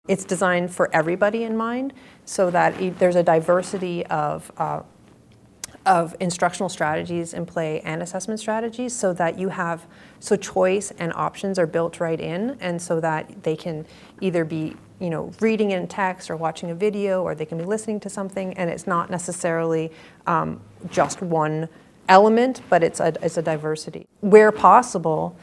It's designed for everybody in mind, so that there's a diversity of instructional strategies in play and assessment strategies, so that so choice and options are built right in, and so that they can either be reading in text or watching a video, or they can be listening to something, and it's not necessarily just one element, but it's a diversity. Where possible,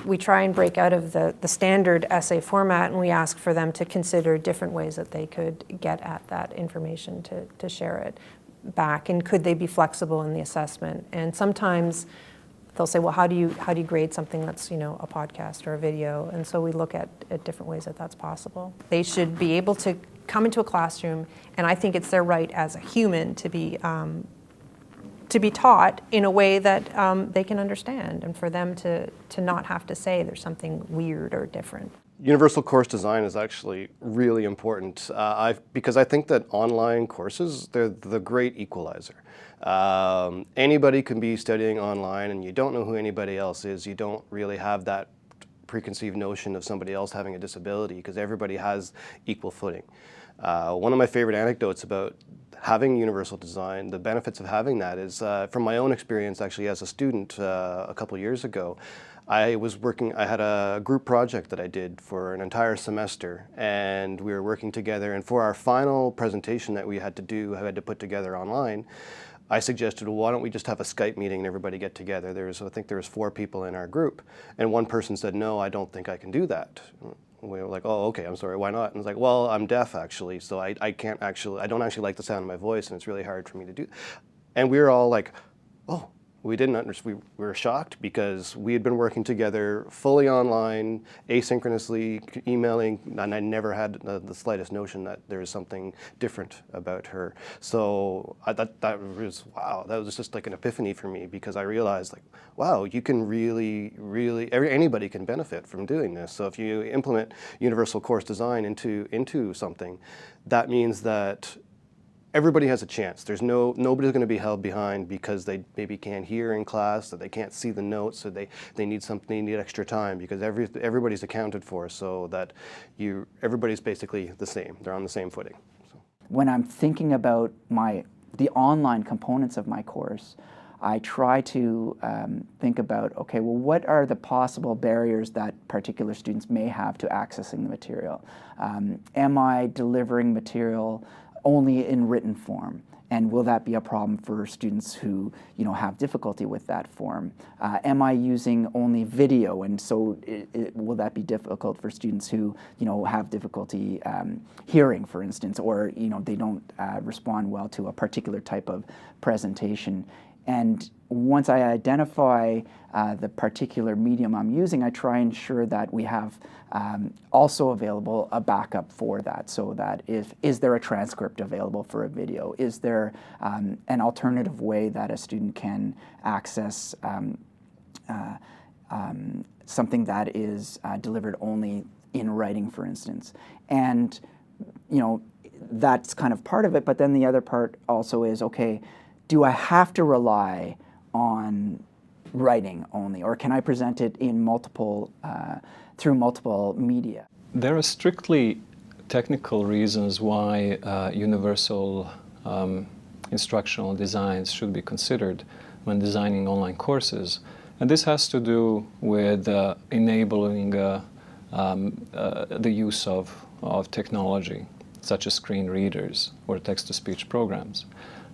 we try and break out of the standard essay format, and we ask for them to consider different ways that they could get at that information to share it back, and could they be flexible in the assessment. And sometimes they'll say, well, how do you grade something that's a podcast or a video? And so we look at different ways that that's possible. They should be able to come into a classroom, and I think it's their right as a human to be taught in a way that they can understand, and for them to not have to say there's something weird or different. Universal course design is actually really important because I think that online courses, they're the great equalizer. Anybody can be studying online, and you don't know who anybody else is. You don't really have that preconceived notion of somebody else having a disability, because everybody has equal footing. One of my favorite anecdotes about having universal design, the benefits of having that is, from my own experience actually as a student a couple years ago, I had a group project that I did for an entire semester, and we were working together, and for our final presentation that we had to put together online, I suggested, well, why don't we just have a Skype meeting and everybody get together? I think there was 4 people in our group, and one person said, no, I don't think I can do that. We were like, oh, okay, I'm sorry, why not? And it's like, well, I'm deaf actually, so I don't actually like the sound of my voice, and it's really hard for me to do. And we were all like, oh. We didn't understand. We were shocked, because we had been working together fully online, asynchronously, emailing, and I never had the slightest notion that there was something different about her. So that was, wow, that was just like an epiphany for me, because I realized, like, wow, you can really, anybody can benefit from doing this. So if you implement universal course design into something, that means that everybody has a chance. Nobody's going to be held behind because they maybe can't hear in class, that they can't see the notes, so they need extra time, because everybody's accounted for, so that everybody's basically the same. They're on the same footing. So. When I'm thinking about the online components of my course, I try to think about, okay, well, what are the possible barriers that particular students may have to accessing the material? Am I delivering material only in written form? And will that be a problem for students who have difficulty with that form? Am I using only video, and so will that be difficult for students who have difficulty hearing, for instance, or they don't respond well to a particular type of presentation? And once I identify the particular medium I'm using, I try and ensure that we have also available a backup for that, so that is there a transcript available for a video? Is there an alternative way that a student can access something that is delivered only in writing, for instance? And that's kind of part of it, but then the other part also is, okay, do I have to rely on writing only, or can I present it in through multiple media? There are strictly technical reasons why universal instructional designs should be considered when designing online courses. And this has to do with enabling the use of technology, such as screen readers or text-to-speech programs.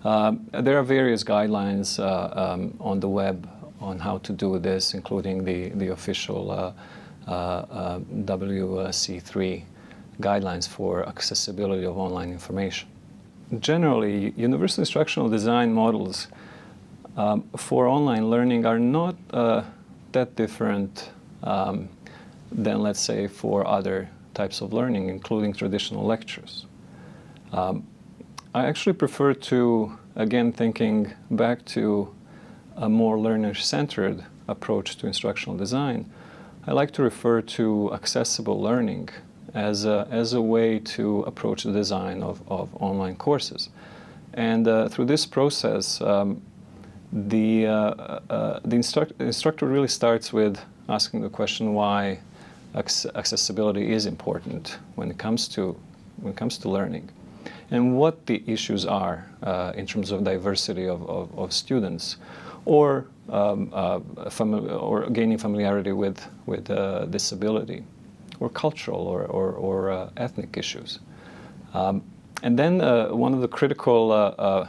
There are various guidelines on the web on how to do this, including the official WC3 guidelines for accessibility of online information. Generally, universal instructional design models for online learning are not that different than, let's say, for other types of learning, including traditional lectures. I actually prefer to, again, thinking back to a more learner-centered approach to instructional design, I like to refer to accessible learning as a way to approach the design of online courses. And through this process, the instructor really starts with asking the question why accessibility is important when it comes to learning, and what the issues are in terms of diversity of students, or or gaining familiarity with disability, or cultural or ethnic issues. And then one of the critical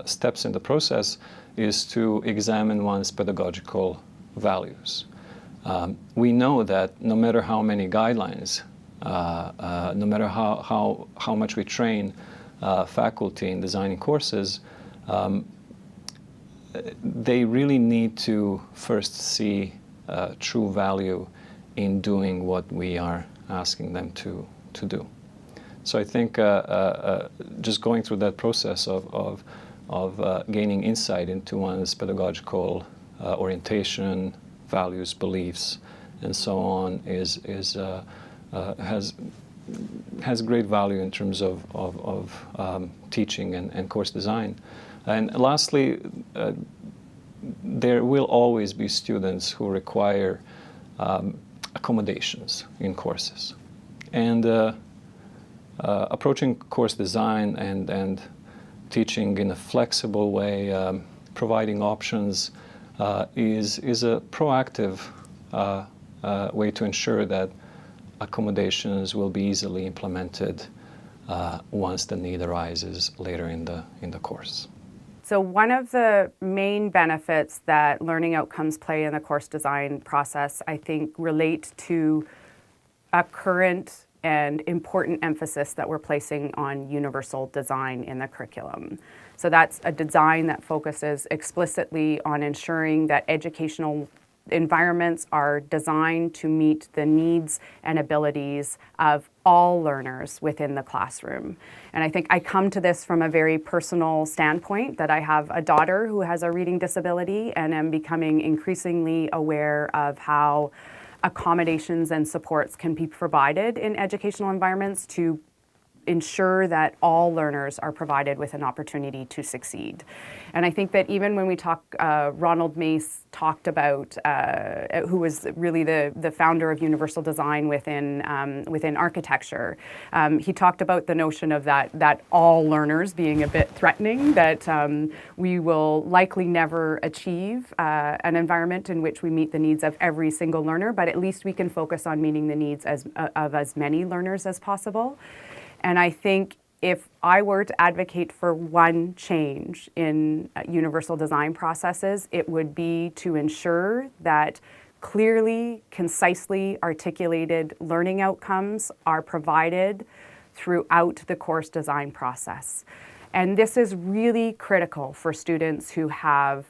steps in the process is to examine one's pedagogical values. We know that no matter how many guidelines, no matter how much we train faculty in designing courses, they really need to first see true value in doing what we are asking them to do. So I think just going through that process of gaining insight into one's pedagogical orientation, values, beliefs, and so on has great value in terms of teaching and course design. And lastly, there will always be students who require accommodations in courses. And approaching course design and teaching in a flexible way, providing options, is a proactive way to ensure that accommodations will be easily implemented once the need arises later in the course. So one of the main benefits that learning outcomes play in the course design process, I think, relate to a current and important emphasis that we're placing on universal design in the curriculum. So that's a design that focuses explicitly on ensuring that educational environments are designed to meet the needs and abilities of all learners within the classroom. And I think I come to this from a very personal standpoint, that I have a daughter who has a reading disability, and am becoming increasingly aware of how accommodations and supports can be provided in educational environments to ensure that all learners are provided with an opportunity to succeed. And I think that even when we talk, Ronald Mace talked about, who was really the founder of universal design within architecture, he talked about the notion of that all learners being a bit threatening, that we will likely never achieve an environment in which we meet the needs of every single learner, but at least we can focus on meeting the needs of as many learners as possible. And I think if I were to advocate for one change in universal design processes, it would be to ensure that clearly, concisely articulated learning outcomes are provided throughout the course design process. And this is really critical for students who have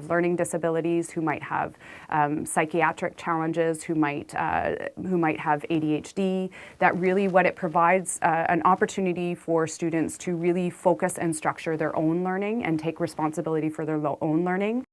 learning disabilities, who might have psychiatric challenges, who might have ADHD. That really what it provides an opportunity for students to really focus and structure their own learning and take responsibility for their own learning.